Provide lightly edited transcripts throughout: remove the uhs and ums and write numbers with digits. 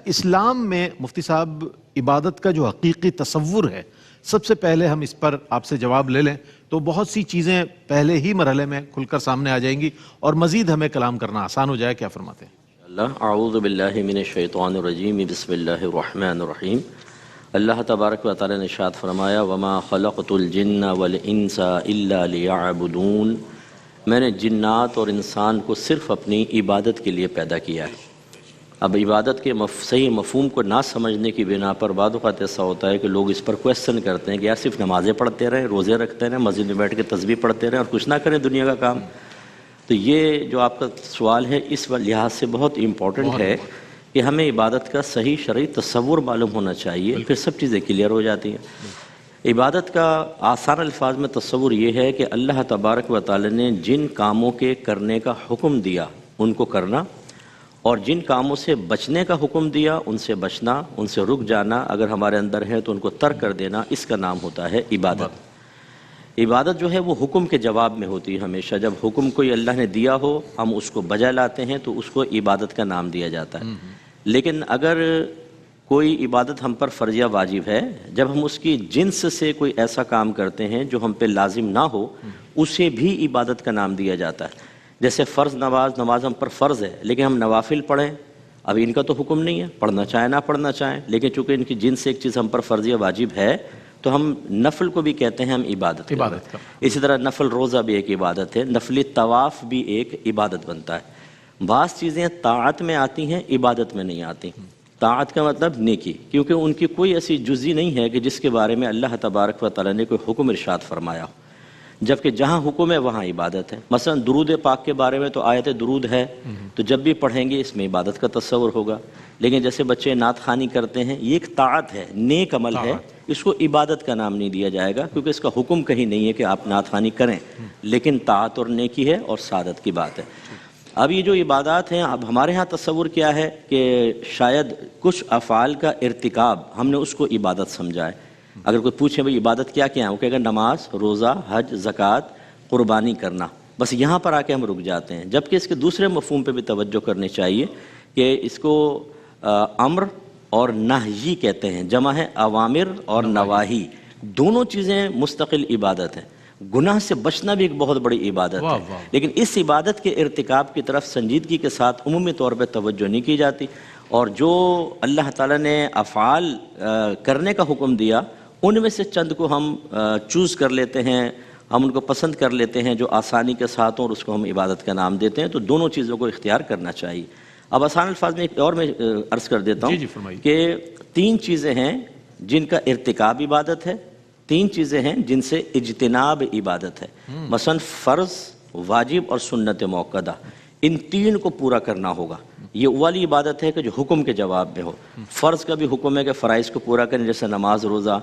اسلام میں مفتی صاحب عبادت کا جو حقیقی تصور ہے، سب سے پہلے ہم اس پر آپ سے جواب لے لیں تو بہت سی چیزیں پہلے ہی مرحلے میں کھل کر سامنے آ جائیں گی اور مزید ہمیں کلام کرنا آسان ہو جائے. کیا فرماتے ہیں؟ اللہ اعوذ باللہ من الشیطان الرجیم، بسم اللہ الرحمن الرحیم. اللہ تبارک و تعالی نے ارشاد فرمایا وما خلقت الجن والانس الا لیعبدون، میں نے جنات اور انسان کو صرف اپنی عبادت کے لیے پیدا کیا ہے. اب عبادت کے صحیح مفہوم کو نہ سمجھنے کی بنا پر بعض اوقات ایسا ہوتا ہے کہ لوگ اس پر کویسچن کرتے ہیں کہ یار صرف نمازیں پڑھتے رہیں، روزے رکھتے رہیں، مسجد میں بیٹھ کے تسبیح پڑھتے رہیں اور کچھ نہ کریں دنیا کا کام. تو یہ جو آپ کا سوال ہے اس لحاظ سے بہت امپورٹنٹ ہے کہ ہمیں عبادت کا صحیح شرعی تصور معلوم ہونا چاہیے، پھر سب چیزیں کلیئر ہو جاتی ہیں. عبادت کا آسان الفاظ میں تصور یہ ہے کہ اللہ تبارک و تعالی نے جن کاموں کے کرنے کا حکم دیا ان کو کرنا، اور جن کاموں سے بچنے کا حکم دیا ان سے بچنا، ان سے رک جانا، اگر ہمارے اندر ہے تو ان کو ترک کر دینا. اس کا نام ہوتا ہے عبادت. عبادت جو ہے وہ حکم کے جواب میں ہوتی ہے. ہمیشہ جب حکم کوئی اللہ نے دیا ہو ہم اس کو بجا لاتے ہیں تو اس کو عبادت کا نام دیا جاتا ہے. لیکن اگر کوئی عبادت ہم پر فرضیہ واجب ہے، جب ہم اس کی جنس سے کوئی ایسا کام کرتے ہیں جو ہم پہ لازم نہ ہو، اسے بھی عبادت کا نام دیا جاتا ہے. جیسے فرض نماز ہم پر فرض ہے لیکن ہم نوافل پڑھیں، اب ان کا تو حکم نہیں ہے، پڑھنا چاہیں نہ پڑھنا چاہیں، لیکن چونکہ ان کی جنس سے ایک چیز ہم پر فرضیہ واجب ہے تو ہم نفل کو بھی کہتے ہیں ہم عبادت. اسی طرح نفل روزہ بھی ایک عبادت ہے، نفلی طواف بھی ایک عبادت بنتا ہے. بعض چیزیں طاعت میں آتی ہیں، عبادت میں نہیں آتی. طاعت کا مطلب نیکی، کیونکہ ان کی کوئی ایسی جزئی نہیں ہے کہ جس کے بارے میں اللہ تبارک و تعالی نے کوئی حکم ارشاد فرمایا ہو، جبکہ جہاں حکم ہے وہاں عبادت ہے. مثلا درود پاک کے بارے میں تو آیت درود ہے، تو جب بھی پڑھیں گے اس میں عبادت کا تصور ہوگا. لیکن جیسے بچے نعت خوانی کرتے ہیں، یہ ایک طاعت ہے، نیک عمل ہے، اس کو عبادت کا نام نہیں دیا جائے گا کیونکہ اس کا حکم کہیں نہیں ہے کہ آپ نعت خوانی کریں، لیکن طاعت اور نیکی ہے اور سعادت کی بات ہے. اب یہ جو عبادات ہیں، اب ہمارے ہاں تصور کیا ہے کہ شاید کچھ افعال کا ارتکاب ہم نے اس کو عبادت سمجھا ہے. اگر کوئی پوچھے بھئی عبادت کیا ہے، وہ کہے گا نماز، روزہ، حج، زکوٰۃ، قربانی کرنا. بس یہاں پر آ کے ہم رک جاتے ہیں، جبکہ اس کے دوسرے مفہوم پہ بھی توجہ کرنی چاہیے کہ اس کو امر اور نہی کہتے ہیں، جمع ہے اوامر اور نواہی. دونوں چیزیں مستقل عبادت ہیں. گناہ سے بچنا بھی ایک بہت بڑی عبادت ہے، لیکن اس عبادت کے ارتکاب کی طرف سنجیدگی کے ساتھ عمومی طور پہ توجہ نہیں کی جاتی. اور جو اللہ تعالیٰ نے افعال کرنے کا حکم دیا ان میں سے چند کو ہم چوز کر لیتے ہیں، ہم ان کو پسند کر لیتے ہیں جو آسانی کے ساتھ ہوں، اور اس کو ہم عبادت کا نام دیتے ہیں. تو دونوں چیزوں کو اختیار کرنا چاہیے. اب آسان الفاظ میں ایک اور میں عرض کر دیتا ہوں کہ 3 چیزیں ہیں جن کا ارتکاب عبادت ہے، 3 چیزیں ہیں جن سے اجتناب عبادت ہے. مثلا فرض، واجب اور سنت موقدہ، ان 3 کو پورا کرنا ہوگا. یہ والی عبادت ہے کہ جو حکم کے جواب میں ہو. فرض کا بھی حکم ہے کہ فرائض کو پورا کریں، جیسے نماز، روزہ.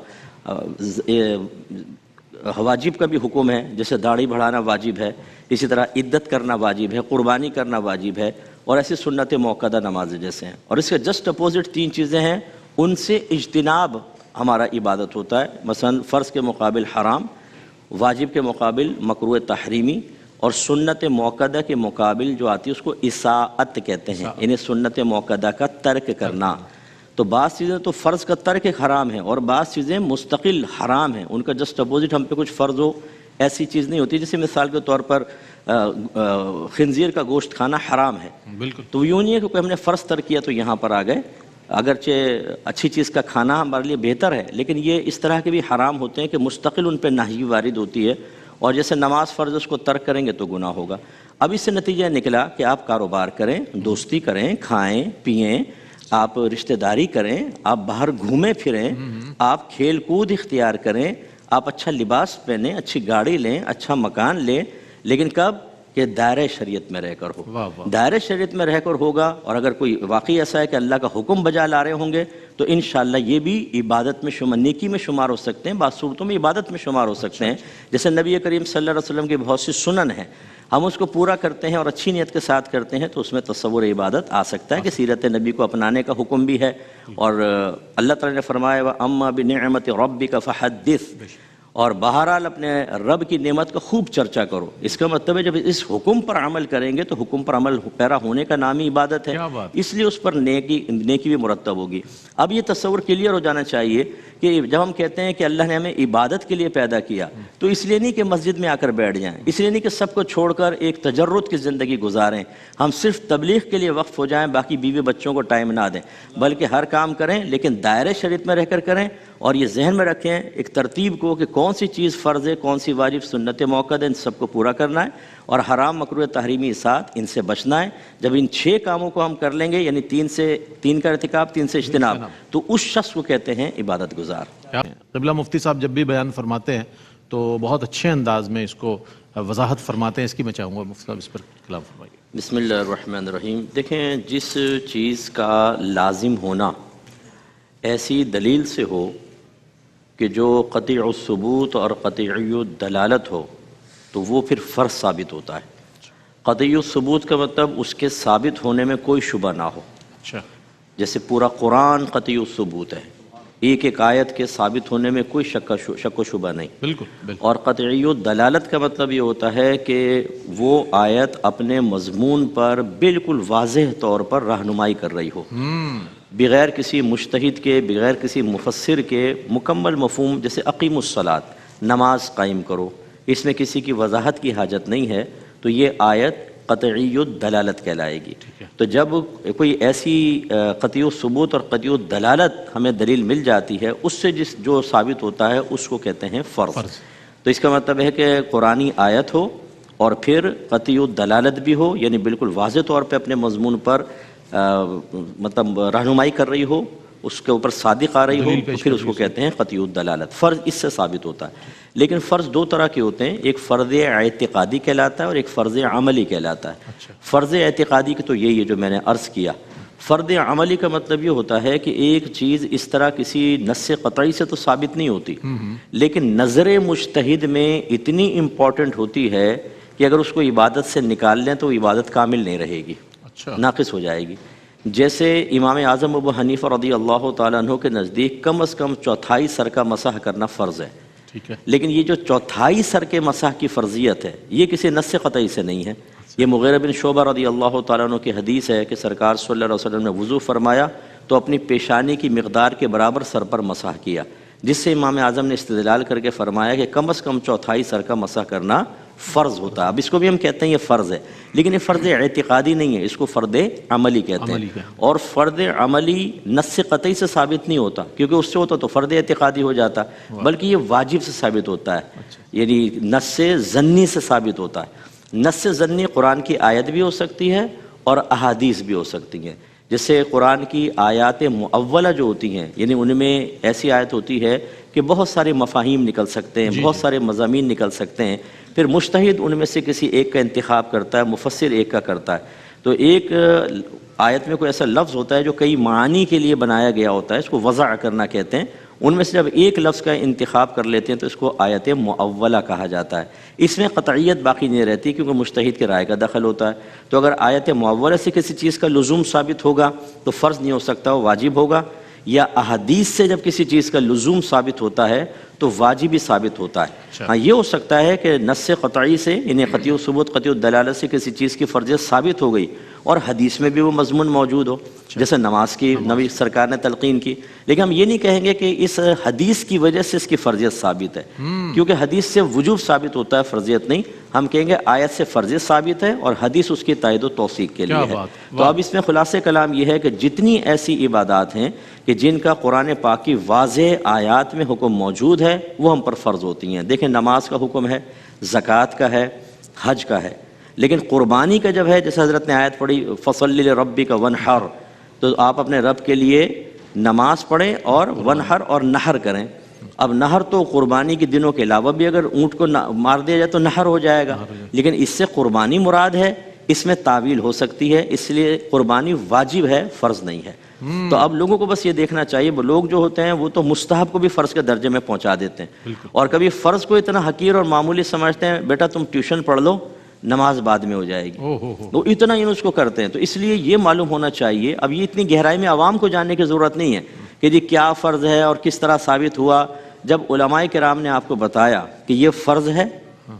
واجب کا بھی حکم ہے، جیسے داڑھی بڑھانا واجب ہے، اسی طرح عدت کرنا واجب ہے، قربانی کرنا واجب ہے، اور ایسی سنت موقدہ نماز جیسے ہیں. اور اس کے جسٹ اپوزٹ 3 چیزیں ہیں، ان سے اجتناب ہمارا عبادت ہوتا ہے. مثلا فرض کے مقابل حرام، واجب کے مقابل مکروہ تحریمی، اور سنت موقدہ کے مقابل جو آتی ہے اس کو اصاعت کہتے ہیں، انہیں سنت موقدہ کا ترک کرنا. تو بعض چیزیں تو فرض کا ترک حرام ہیں اور بعض چیزیں مستقل حرام ہیں، ان کا جسٹ اپوزٹ ہم پہ کچھ فرض ہو ایسی چیز نہیں ہوتی. جیسے مثال کے طور پر خنزیر کا گوشت کھانا حرام ہے، تو یوں نہیں ہے کہ ہم نے فرض ترک کیا تو یہاں پر آ گئے. اگرچہ اچھی چیز کا کھانا ہمارے لیے بہتر ہے، لیکن یہ اس طرح کے بھی حرام ہوتے ہیں کہ مستقل ان پہ نہی وارد ہوتی ہے. اور جیسے نماز فرض اس کو ترک کریں گے تو گناہ ہوگا. اب اس سے نتیجہ نکلا کہ آپ کاروبار کریں، دوستی کریں، کھائیں پئیں، آپ رشتہ داری کریں، آپ باہر گھومیں پھریں، آپ کھیل کود اختیار کریں، آپ اچھا لباس پہنیں، اچھی گاڑی لیں، اچھا مکان لیں، لیکن کب کہ دائرہ شریعت میں رہ کر ہو. دائرہ شریعت میں رہ کر ہوگا. اور اگر کوئی واقعی ایسا ہے کہ اللہ کا حکم بجا لا رہے ہوں گے تو انشاءاللہ یہ بھی عبادت میں نیکی میں شمار ہو سکتے ہیں، بعض صورتوں میں عبادت میں شمار ہو سکتے ہیں. جیسے نبی کریم صلی اللہ علیہ وسلم کی بہت سی سنن ہیں، ہم اس کو پورا کرتے ہیں اور اچھی نیت کے ساتھ کرتے ہیں تو اس میں تصور عبادت آ سکتا ہے کہ سیرت نبی کو اپنانے کا حکم بھی ہے. اور اللہ تعالیٰ نے فرمایا وَأَمَّا بِنِعْمَةِ رَبِّكَ فَحَدِّثْ، اور بہرحال اپنے رب کی نعمت کا خوب چرچا کرو۔ اس کا مطلب ہے جب اس حکم پر عمل کریں گے تو حکم پر عمل پیرا ہونے کا نام ہی عبادت ہے، کیا بات! اس لیے اس پر نیکی بھی مرتب ہوگی۔ اب یہ تصور کلیئر ہو جانا چاہیے کہ جب ہم کہتے ہیں کہ اللہ نے ہمیں عبادت کے لیے پیدا کیا تو اس لیے نہیں کہ مسجد میں آ کر بیٹھ جائیں، اس لیے نہیں کہ سب کو چھوڑ کر ایک تجرد کی زندگی گزاریں، ہم صرف تبلیغ کے لیے وقف ہو جائیں، باقی بیوی بچوں کو ٹائم نہ دیں، بلکہ ہر کام کریں لیکن دائرۂ شریعت میں رہ کر کریں، اور یہ ذہن میں رکھیں ایک ترتیب کو کہ کون سی چیز فرض ہے، کون سی واجب سنت موقع ہے، ان سب کو پورا کرنا ہے، اور حرام مکروہ تحریمی ساتھ ان سے بچنا ہے۔ جب ان 6 کاموں کو ہم کر لیں گے، یعنی 3 کا ارتکاب، 3 سے اجتناب، تو اس شخص کو کہتے ہیں عبادت گزار۔ قبلہ مفتی صاحب جب بھی بیان فرماتے ہیں تو بہت اچھے انداز میں اس کو وضاحت فرماتے ہیں، اس کی میں چاہوں گا مفتی صاحب اس پر کلام فرمائیے۔ بسم اللہ الرحمن الرحیم۔ دیکھیں، جس چیز کا لازم ہونا ایسی دلیل سے ہو کہ جو قطع الثبوت اور قطعی الدلالت ہو تو وہ پھر فرض ثابت ہوتا ہے۔ قطعی الثبوت کا مطلب اس کے ثابت ہونے میں کوئی شبہ نہ ہو، اچھا، جیسے پورا قرآن قطعی الثبوت ہے، ایک ایک آیت کے ثابت ہونے میں کوئی شک و شبہ نہیں۔ بالکل۔ اور قطعی الدلالت کا مطلب یہ ہوتا ہے کہ وہ آیت اپنے مضمون پر بالکل واضح طور پر رہنمائی کر رہی ہو، بغیر کسی مجتہد کے، بغیر کسی مفسر کے، مکمل مفہوم، جیسے اقیم الصلاۃ، نماز قائم کرو، اس میں کسی کی وضاحت کی حاجت نہیں ہے، تو یہ آیت قطعی الدلالت کہلائے گی۔ تو جب کوئی ایسی قطعی الثبوت اور قطعی الدلالت ہمیں دلیل مل جاتی ہے، اس سے جو ثابت ہوتا ہے اس کو کہتے ہیں فرض۔ تو اس کا مطلب ہے کہ قرآنی آیت ہو اور پھر قطعی الدلالت بھی ہو، یعنی بالکل واضح طور پہ اپنے مضمون پر مطلب رہنمائی کر رہی ہو، اس کے اوپر صادق آ رہی ہو، تو پھر اس کو کہتے ہیں قطعی الدلالت۔ فرض اس سے ثابت ہوتا ہے، لیکن فرض 2 طرح کے ہوتے ہیں، ایک فرض اعتقادی کہلاتا ہے اور ایک فرض عملی کہلاتا ہے۔ فرض اعتقادی کی تو یہی ہے جو میں نے عرض کیا۔ فرض عملی کا مطلب یہ ہوتا ہے کہ ایک چیز اس طرح کسی نص قطعی سے تو ثابت نہیں ہوتی، لیکن نظر مجتہد میں اتنی امپورٹنٹ ہوتی ہے کہ اگر اس کو عبادت سے نکال لیں تو وہ عبادت کامل نہیں رہے گی، ناقص ہو جائے گی۔ جیسے امام اعظم ابو حنیفہ رضی اللہ تعالیٰ عنہ کے نزدیک کم از کم 1/4 سر کا مسح کرنا فرض ہے، لیکن یہ جو 1/4 سر کے مسح کی فرضیت ہے یہ کسی نص قطعی سے نہیں ہے۔ یہ مغیرہ بن شعبہ رضی اللہ تعالیٰ عنہ کی حدیث ہے کہ سرکار صلی اللہ علیہ وسلم نے وضو فرمایا تو اپنی پیشانی کی مقدار کے برابر سر پر مسح کیا، جس سے امام اعظم نے استدلال کر کے فرمایا کہ کم از کم 1/4 سر کا مسح کرنا فرض ہوتا ہے۔ اب اس کو بھی ہم کہتے ہیں یہ فرض ہے، لیکن یہ فرض اعتقادی نہیں ہے، اس کو فرض عملی کہتے ہیں۔ اور فرض عملی نص قطعی سے ثابت نہیں ہوتا، کیونکہ اس سے ہوتا تو فرض اعتقادی ہو جاتا، بلکہ یہ واجب سے ثابت ہوتا ہے، یعنی نص ظنی سے ثابت ہوتا ہے۔ نص ظنی قرآن کی آیت بھی ہو سکتی ہے اور احادیث بھی ہو سکتی ہیں۔ جیسے قرآن کی آیات معولہ جو ہوتی ہیں، یعنی ان میں ایسی آیت ہوتی ہے کہ بہت سارے مفاہیم نکل سکتے ہیں، بہت سارے مضامین نکل سکتے ہیں، پھر مجتہد ان میں سے کسی ایک کا انتخاب کرتا ہے، مفسر ایک کا کرتا ہے۔ تو ایک آیت میں کوئی ایسا لفظ ہوتا ہے جو کئی معانی کے لیے بنایا گیا ہوتا ہے، اس کو وضع کرنا کہتے ہیں۔ ان میں سے جب ایک لفظ کا انتخاب کر لیتے ہیں تو اس کو آیت معولہ کہا جاتا ہے۔ اس میں قطعیت باقی نہیں رہتی کیونکہ مجتہد کے رائے کا دخل ہوتا ہے۔ تو اگر آیت معولہ سے کسی چیز کا لزوم ثابت ہوگا تو فرض نہیں ہو سکتا، وہ واجب ہوگا، یا احادیث سے جب کسی چیز کا لزوم ثابت ہوتا ہے تو واجب ہی ثابت ہوتا ہے۔ ہاں، یہ ہو سکتا ہے کہ نص قطعی سے، یعنی قطعی الثبوت قطعی الدلالت سے کسی چیز کی فرضیت ثابت ہو گئی اور حدیث میں بھی وہ مضمون موجود ہو، جیسے نماز کی نبی سرکار نے تلقین کی، لیکن ہم یہ نہیں کہیں گے کہ اس حدیث کی وجہ سے اس کی فرضیت ثابت ہے، کیونکہ حدیث سے وجوب ثابت ہوتا ہے، فرضیت نہیں۔ ہم کہیں گے آیت سے فرضیت ثابت ہے اور حدیث اس کی تائید و توثیق کے لیے ہے۔ تو اب اس میں خلاصہ کلام یہ ہے کہ جتنی ایسی عبادات ہیں کہ جن کا قرآن پاک کی واضح آیات میں حکم موجود ہے وہ ہم پر فرض ہوتی ہیں۔ دیکھیں، نماز کا حکم ہے، زکوٰۃ کا ہے، حج کا ہے، لیکن قربانی کا جب ہے، جیسے حضرت نے آیت پڑھی فَصَلِّ لِرَبِّكَ وَانْحَرْ، تو آپ اپنے رب کے لیے نماز پڑھیں اور ونحر اور نحر کریں۔ اب نحر تو قربانی کے دنوں کے علاوہ بھی اگر اونٹ کو مار دیا جائے تو نحر ہو جائے گا، لیکن اس سے قربانی مراد ہے، اس میں تعویل ہو سکتی ہے، اس لیے قربانی واجب ہے، فرض نہیں ہے۔ تو اب لوگوں کو بس یہ دیکھنا چاہیے، وہ لوگ جو ہوتے ہیں وہ تو مستحب کو بھی فرض کے درجے میں پہنچا دیتے ہیں، اور کبھی فرض کو اتنا حقیر اور معمولی سمجھتے ہیں، بیٹا تم ٹیوشن پڑھ لو، نماز بعد میں ہو جائے گی، تو اتنا ہی اس کو کرتے ہیں۔ تو اس لیے یہ معلوم ہونا چاہیے، اب یہ اتنی گہرائی میں عوام کو جاننے کی ضرورت نہیں ہے کہ جی کیا فرض ہے اور کس طرح ثابت ہوا، جب علماء کرام نے آپ کو بتایا کہ یہ فرض ہے،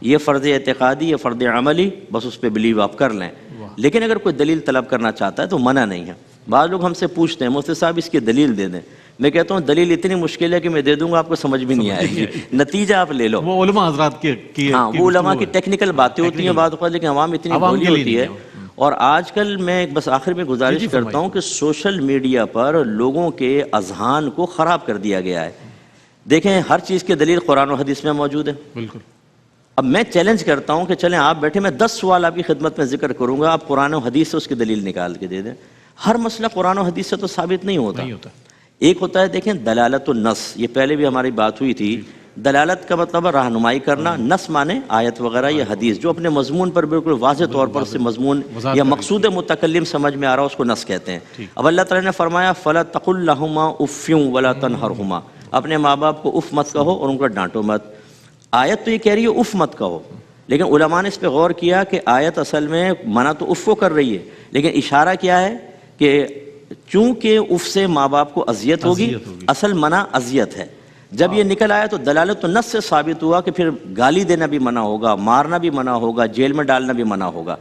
یہ فرض اعتقادی، یہ فرض عملی، بس اس پہ بلیو آپ کر لیں. لیکن اگر کوئی دلیل طلب کرنا چاہتا ہے تو منع نہیں ہے. بعض لوگ ہم سے پوچھتے ہیں مفتی صاحب اس کی دلیل دے دیں. میں کہتا ہوں دلیل اتنی مشکل ہے کہ میں دے دوں گا آپ کو سمجھ بھی نہیں آئے گی، نتیجہ آپ لے لو. وہ علماء حضرات کی ہاں وہ علماء کی ٹیکنیکل باتیں ہوتی ہیں بعض اوقات، لیکن عوام اتنی بولی ہوتی ہے. اور آج کل میں بس آخر میں گزارش کرتا ہوں کہ سوشل میڈیا پر لوگوں کے اذہان کو خراب کر دیا گیا ہے. دیکھیں ہر چیز کی دلیل قرآن و حدیث میں موجود ہے. بالکل. اب میں چیلنج کرتا ہوں کہ چلیں آپ بیٹھے، میں 10 سوال آپ کی خدمت میں ذکر کروں گا، آپ قرآن و حدیث سے اس کی دلیل نکال کے دے دیں. ہر مسئلہ قرآن و حدیث سے تو ثابت نہیں ہوتا. ایک ہوتا ہے دیکھیں دلالت النص، یہ پہلے بھی ہماری بات ہوئی تھی. دلالت کا مطلب ہے رہنمائی کرنا، نص مانے آیت وغیرہ یا حدیث جو اپنے مضمون پر بالکل واضح طور پر سے مضمون یا مقصود متکلم سمجھ میں آ رہا ہے اس کو نص کہتے ہیں. اب اللہ تعالیٰ نے فرمایا فَلَا تَقُلْ لَهُمَا اُفٍّ وَلَا تَنْهَرْهُمَا، اپنے ماں باپ کو اف مت کہو اور ان کو ڈانٹو مت. آیت تو یہ کہہ رہی ہے اف مت کہو، لیکن علماء نے اس پہ غور کیا کہ آیت اصل میں منع تو اف کو کر رہی ہے، لیکن اشارہ کیا ہے کہ چونکہ اف سے ماں باپ کو اذیت ہوگی، اصل منع اذیت ہے. جب یہ نکل آیا تو دلالت النص سے ثابت ہوا کہ پھر گالی دینا بھی منع ہوگا، مارنا بھی منع ہوگا، جیل میں ڈالنا بھی منع ہوگا.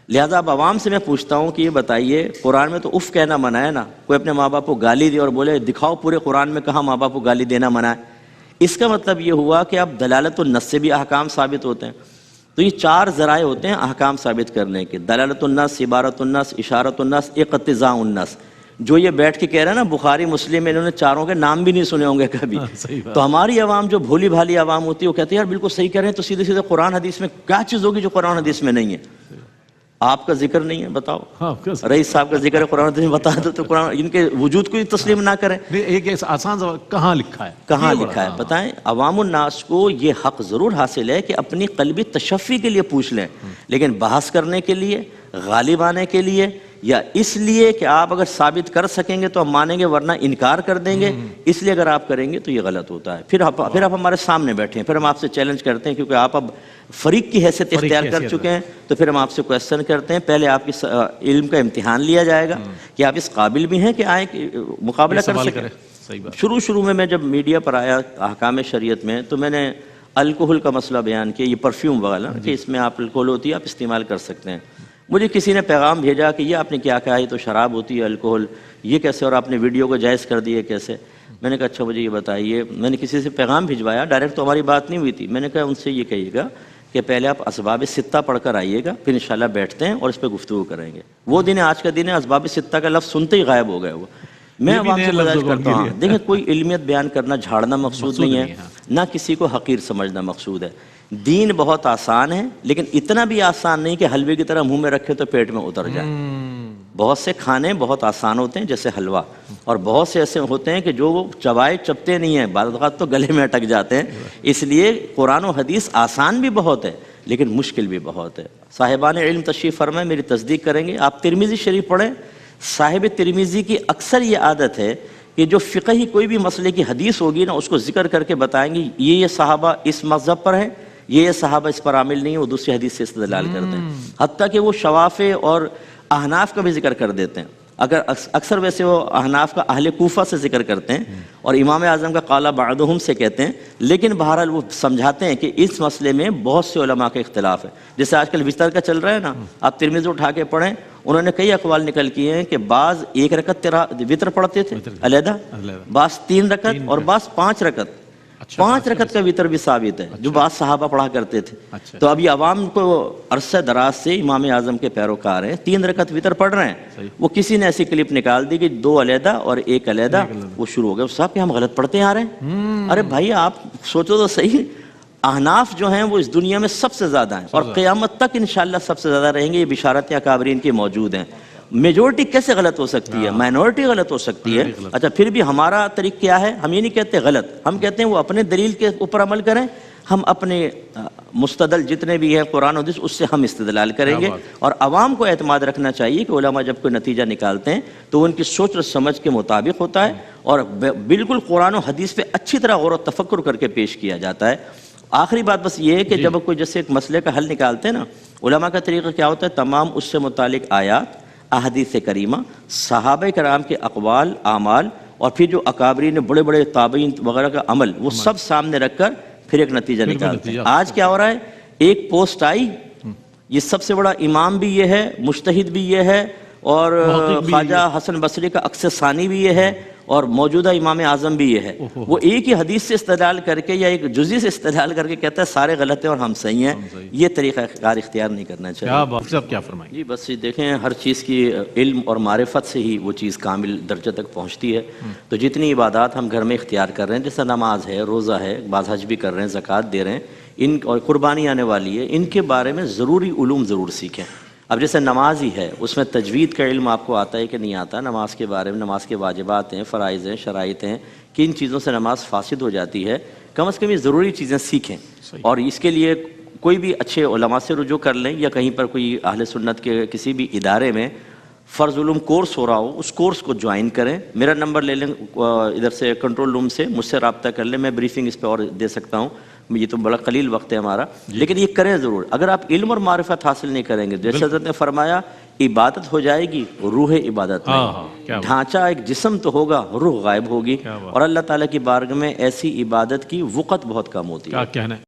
لہذا اب عوام سے میں پوچھتا ہوں کہ یہ بتائیے قرآن میں تو اف کہنا منع ہے نا، کوئی اپنے ماں باپ کو گالی دے اور بولے دکھاؤ پورے قرآن میں کہاں ماں باپ کو گالی دینا منع ہے. اس کا مطلب یہ ہوا کہ اب دلالت النص سے بھی احکام ثابت ہوتے ہیں. تو یہ 4 ذرائع ہوتے ہیں احکام ثابت کرنے کے: دلالت النص، عبارت النص، اشارت النص، اقتضاء النص. جو یہ بیٹھ کے کہہ رہے ہیں نا بخاری مسلم میں انہوں نے چاروں کے نام بھی نہیں سنے ہوں گے کبھی. تو ہماری عوام جو بھولی بھالی عوام ہوتی ہے وہ کہتے ہیں یار بالکل صحیح کہہ رہے ہیں، تو سیدھے سیدھے قرآن حدیث میں کیا چیز ہوگی جو قرآن حدیث میں نہیں ہے؟ آپ کا ذکر نہیں ہے بتاؤ، رئیس صاحب کا ذکر ہے قرآن حدیث میں بتا دو تو قرآن ان کے وجود کو تسلیم نہ کریں. ایک آسان سوال، کہاں لکھا ہے؟ کہاں لکھا ہے بتائیں. عوام الناس کو یہ حق ضرور حاصل ہے کہ اپنی قلبی تشفی کے لیے پوچھ لیں، لیکن بحث کرنے کے لیے، غالب آنے کے لیے، یا اس لیے کہ آپ اگر ثابت کر سکیں گے تو ہم مانیں گے ورنہ انکار کر دیں گے، اس لیے اگر آپ کریں گے تو یہ غلط ہوتا ہے. پھر آپ ہمارے سامنے بیٹھے ہیں، پھر ہم آپ سے چیلنج کرتے ہیں کیونکہ آپ اب فریق کی حیثیت اختیار کر چکے ہیں، تو پھر ہم آپ سے کویسچن کرتے ہیں. پہلے آپ کی علم کا امتحان لیا جائے گا کہ آپ اس قابل بھی ہیں کہ آئیں مقابلہ کر سکیں. شروع میں جب میڈیا پر آیا احکام شریعت میں تو میں نے الکوہل کا مسئلہ بیان کیا، یہ پرفیوم وغیرہ کہ اس میں آپ الکوہل ہوتی ہے، آپ استعمال کر سکتے ہیں. مجھے کسی نے پیغام بھیجا کہ یہ آپ نے کیا کہا ہے تو شراب ہوتی ہے الکوہل، یہ کیسے، اور آپ نے ویڈیو کو جائز کر دی ہے کیسے؟ میں نے کہا اچھا مجھے یہ بتائیے. میں نے کسی سے پیغام بھجوایا، ڈائریکٹ تو ہماری بات نہیں ہوئی تھی. میں نے کہا ان سے یہ کہیے گا کہ پہلے آپ اسباب ستہ پڑھ کر آئیے گا، پھر انشاءاللہ بیٹھتے ہیں اور اس پہ گفتگو کریں گے. وہ دن آج کا دن ہے، اسباب ستہ کا لفظ سنتے ہی غائب ہو گئے. وہ میں عوام سے گزارش کرتا ہوں دیکھیں کوئی علمیت بیان کرنا جھاڑنا مقصود نہیں ہے، نہ کسی کو حقیر سمجھنا مقصود ہے. دین بہت آسان ہے، لیکن اتنا بھی آسان نہیں کہ حلوے کی طرح منہ میں رکھے تو پیٹ میں اتر جائے. بہت سے کھانے بہت آسان ہوتے ہیں جیسے حلوہ، اور بہت سے ایسے ہوتے ہیں کہ جو وہ چبائے چبتے نہیں ہیں، بعض اوقات تو گلے میں اٹک جاتے ہیں. اس لیے قرآن و حدیث آسان بھی بہت ہے لیکن مشکل بھی بہت ہے. صاحبان علم تشریف فرمائیں، میری تصدیق کریں گے. آپ ترمذی شریف پڑھیں، صاحب ترمذی کی اکثر یہ عادت ہے کہ جو فقہی کوئی بھی مسئلے کی حدیث ہوگی نا اس کو ذکر کر کے بتائیں گے یہ صحابہ اس مذہب پر ہے، یہ صحابہ اس پر عامل نہیں، وہ دوسری حدیث سے استدلال کرتے ہیں. حتیٰ کہ وہ شوافع اور احناف کا بھی ذکر کر دیتے ہیں. اکثر ویسے وہ احناف کا اہل کوفہ سے ذکر کرتے ہیں اور امام اعظم کا قال بعضهم سے کہتے ہیں، لیکن بہرحال وہ سمجھاتے ہیں کہ اس مسئلے میں بہت سے علماء کا اختلاف ہے. جیسے آج کل وطر کا چل رہا ہے نا، آپ ترمذی اٹھا کے پڑھیں، انہوں نے کئی اقوال نکل کیے ہیں کہ بعض 1 رکعت وطر پڑھتے تھے علیحدہ، بعض 3 رکعت اور بعض 5 رکعت. 5 رکعت کا وطر بھی ثابت ہے جو بعض صحابہ پڑھا کرتے تھے. تو ابھی عوام کو عرصہ دراز سے امام اعظم کے پیروکار ہیں، 3 رکعت وطر پڑھ رہے ہیں. وہ کسی نے ایسی کلپ نکال دی کہ 2 علیحدہ اور 1 علیحدہ، وہ شروع ہو گئے صاحب کہ ہم غلط پڑھتے آ رہے ہیں. ارے بھائی آپ سوچو تو صحیح، احناف جو ہیں وہ اس دنیا میں سب سے زیادہ ہیں اور قیامت تک انشاءاللہ سب سے زیادہ رہیں گے. یہ بشارتیں اکابرین کی موجود ہیں. میجورٹی کیسے غلط ہو سکتی ہے؟ مائنورٹی غلط ہو سکتی ہے. اچھا پھر بھی ہمارا طریق کیا ہے؟ ہم یہ نہیں کہتے غلط، ہم کہتے ہیں وہ اپنے دلیل کے اوپر عمل کریں، ہم اپنے مستدل جتنے بھی ہیں قرآن و حدیث اس سے ہم استدلال کریں گے. اور عوام کو اعتماد رکھنا چاہیے کہ علماء جب کوئی نتیجہ نکالتے ہیں تو ان کی سوچ اور سمجھ کے مطابق ہوتا ہے اور بالکل قرآن و حدیث پہ اچھی طرح غور و تفکر کر کے پیش کیا جاتا ہے. آخری بات بس یہ ہے کہ جب کوئی جیسے ایک مسئلے کا حل نکالتے ہیں نا، علماء کا طریقہ کیا ہوتا ہے؟ تمام اس سے متعلق آیات، احادیث کریمہ، صحابہ کرام کے اقوال، اعمال اور پھر جو اکابرین بڑے بڑے تابعین وغیرہ کا عمل وہ سب سامنے رکھ کر پھر ایک نتیجہ نکالتے ہیں. آج کیا ہو رہا ہے، ایک پوسٹ آئی، یہ سب سے بڑا امام بھی یہ ہے، مجتہد بھی یہ ہے، اور خواجہ حسن بصری کا عکس ثانی بھی یہ ہے، اور موجودہ امام اعظم بھی یہ ہے. وہ ایک ہی حدیث سے استدلال کر کے یا ایک جزی سے استدلال کر کے کہتا ہے سارے غلط ہیں اور ہم صحیح ہیں. یہ طریقہ کار اختیار نہیں کرنا چاہیے. کیا بات صاحب کیا فرمائیں؟ جی بس دیکھیں، ہر چیز کی علم اور معرفت سے ہی وہ چیز کامل درجہ تک پہنچتی ہے. تو جتنی عبادات ہم گھر میں اختیار کر رہے ہیں، جیسے نماز ہے، روزہ ہے، بعض حج بھی کر رہے ہیں، زکوٰۃ دے رہے ہیں، ان اور قربانی آنے والی ہے، ان کے بارے میں ضروری علوم ضرور سیکھیں. اب جیسے نماز ہی ہے، اس میں تجوید کا علم آپ کو آتا ہے کہ نہیں آتا، نماز کے بارے میں، نماز کے واجبات ہیں، فرائض ہیں، شرائط ہیں، کن چیزوں سے نماز فاسد ہو جاتی ہے، کم از کم یہ ضروری چیزیں سیکھیں. اور اس کے لیے کوئی بھی اچھے علماء سے رجوع کر لیں، یا کہیں پر کوئی اہل سنت کے کسی بھی ادارے میں فرض علوم کورس ہو رہا ہو، اس کورس کو جوائن کریں. میرا نمبر لے لیں ادھر سے کنٹرول روم سے، مجھ سے رابطہ کر لیں، میں بریفنگ اس پہ اور دے سکتا ہوں. یہ تو بڑا قلیل وقت ہے ہمارا، لیکن یہ کریں ضرور. اگر آپ علم اور معرفت حاصل نہیں کریں گے، جیسے حضرت نے فرمایا عبادت ہو جائے گی، روح عبادت نہیں. ڈھانچہ ایک جسم تو ہوگا، روح غائب ہوگی. اور اللہ تعالیٰ کی بارگاہ میں ایسی عبادت کی وقت بہت کم ہوتی ہے. کیا کہنا ہے.